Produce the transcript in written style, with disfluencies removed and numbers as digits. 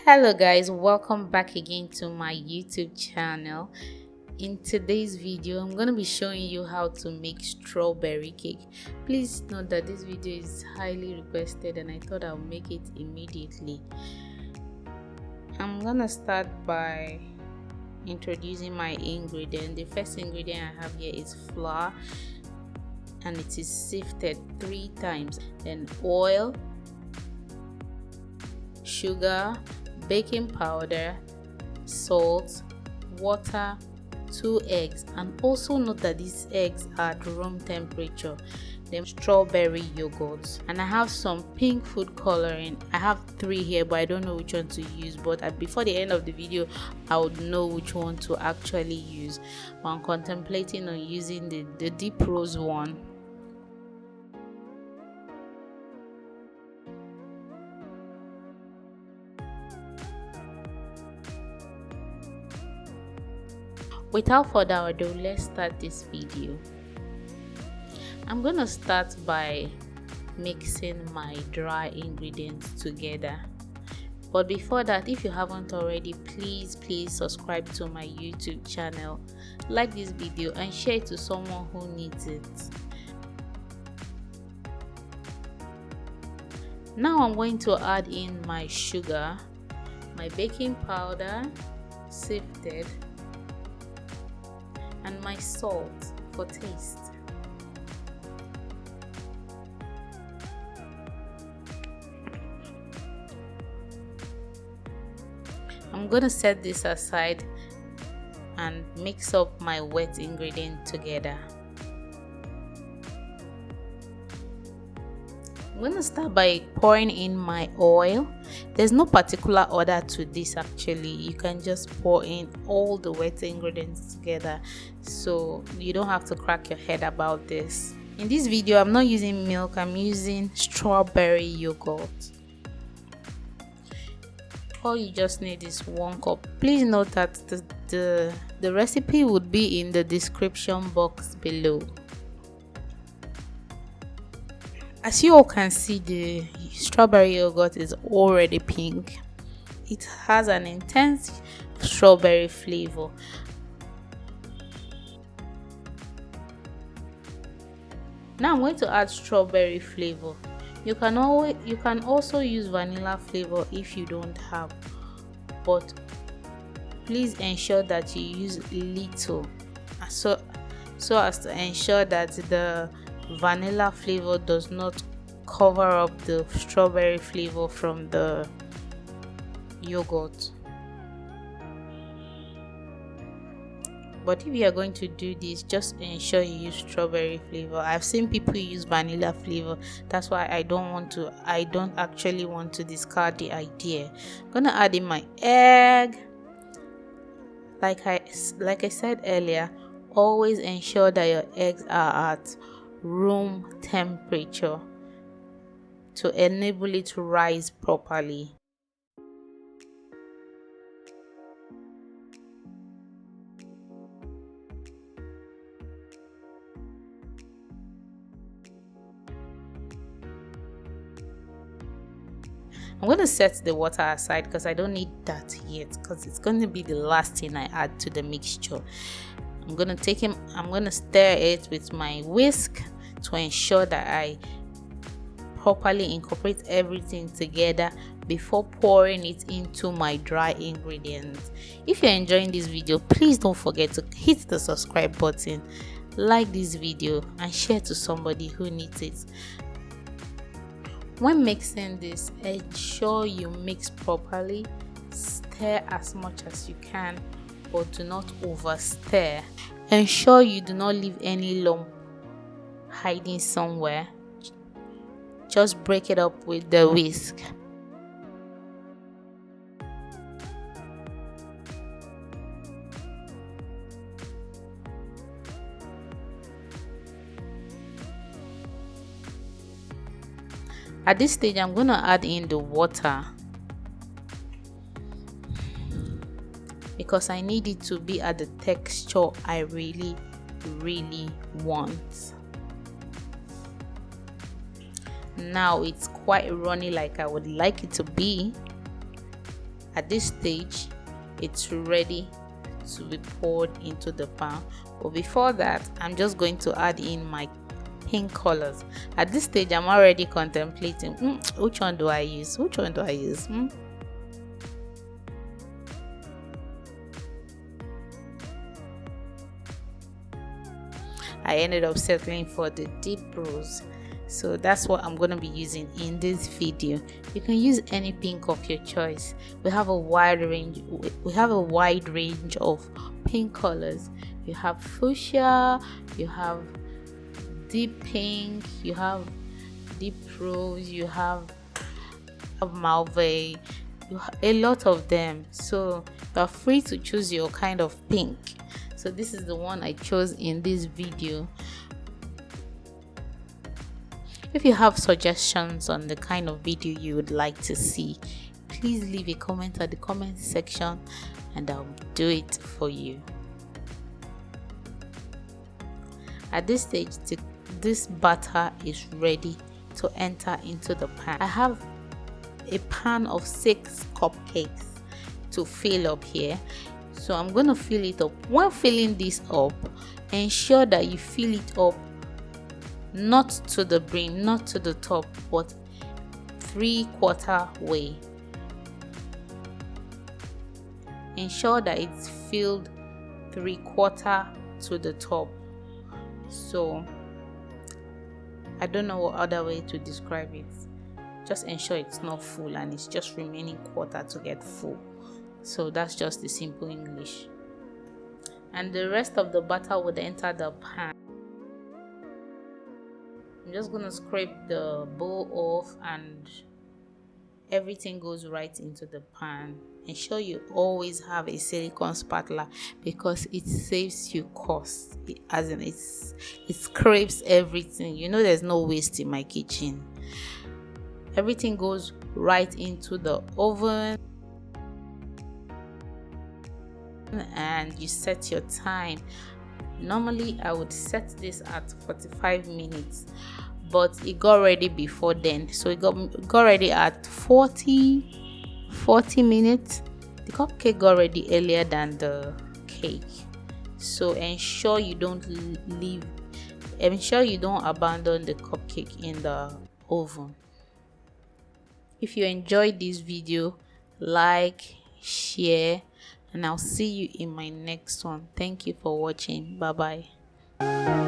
Hello guys, welcome back again to my YouTube channel. In today's video I'm going to be showing you how to make strawberry cake. Please note that this video is highly requested and I thought I'll make it immediately. I'm going to start by introducing my ingredient. The first ingredient I have here is flour, and it is sifted 3 times. Then oil, sugar, baking powder, salt, water, 2 eggs, and also note that these eggs are at room temperature. Then strawberry yogurt, and I have some pink food coloring. I have 3 here, but I don't know which one to use, but before the end of the video I would know which one to actually use. I'm contemplating on using the deep rose one. Without further ado, let's start this video. I'm gonna start by mixing my dry ingredients together, but before that, if you haven't already, please subscribe to my YouTube channel, like this video and share it to someone who needs it. Now I'm going to add in my sugar, my baking powder sifted, and my salt for taste. I'm gonna set this aside and mix up my wet ingredient together. I'm gonna start by pouring in my oil. There's no particular order to this actually. You can just pour in all the wet ingredients together, so you don't have to crack your head about this. In this video I'm not using milk, I'm using strawberry yogurt. All you just need is 1 cup. Please note that the recipe would be in the description box below. As you all can see, the strawberry yogurt is already pink. It has an intense strawberry flavor. Now I'm going to add strawberry flavor. You can also use vanilla flavor if you don't have, but please ensure that you use little so as to ensure that the vanilla flavor does not cover up the strawberry flavor from the yogurt. But if you are going to do this, just ensure you use strawberry flavor. I've seen people use vanilla flavor. That's why I don't actually want to discard the idea. I'm gonna add in my egg. Like I said earlier, always ensure that your eggs are at room temperature to enable it to rise properly. I'm going to set the water aside because I don't need that yet, because it's going to be the last thing I add to the mixture. I'm going to stir it with my whisk to ensure that I properly incorporate everything together before pouring it into my dry ingredients. If you're enjoying this video, please don't forget to hit the subscribe button, like this video and share to somebody who needs it. When mixing this, ensure you mix properly. Stir as much as you can, but do not over stir. Ensure you do not leave any lump hiding somewhere. Just break it up with the whisk. At this stage, I'm going to add in the water because I need it to be at the texture I really want. Now it's quite runny like I would like it to be. At this stage, it's ready to be poured into the pan. But before that, I'm just going to add in my pink colors. At this stage, I'm already contemplating which one do I use, I ended up settling for the deep rose, so that's what I'm going to be using in this video. You can use any pink of your choice. We have a wide range of pink colors. You have fuchsia, you have deep pink, you have deep rose, you have malve, you have a lot of them, so you are free to choose your kind of pink. So this is the one I chose in this video. If you have suggestions on the kind of video you would like to see, please leave a comment at the comment section and I'll do it for you. At this stage, this batter is ready to enter into the pan. I have a pan of 6 cupcakes to fill up here, so I'm going to fill it up. When filling this up, ensure that you fill it up not to the brim, not to the top, but 3/4 way. Ensure that it's filled 3/4 to the top. So I don't know what other way to describe it. Just ensure it's not full and it's just remaining quarter to get full. So that's just the simple English. And the rest of the batter would enter the pan. I'm just gonna scrape the bowl off and everything goes right into the pan. Ensure you always have a silicone spatula because it saves you cost. As in, it scrapes everything. You know, there's no waste in my kitchen. Everything goes right into the oven and you set your time. Normally I would set this at 45 minutes, but it got ready before then, so it got ready at 40 minutes. The cupcake got ready earlier than the cake, so ensure you don't abandon the cupcake in the oven. If you enjoyed this video, like, share, and I'll see you in my next one. Thank you for watching. Bye bye.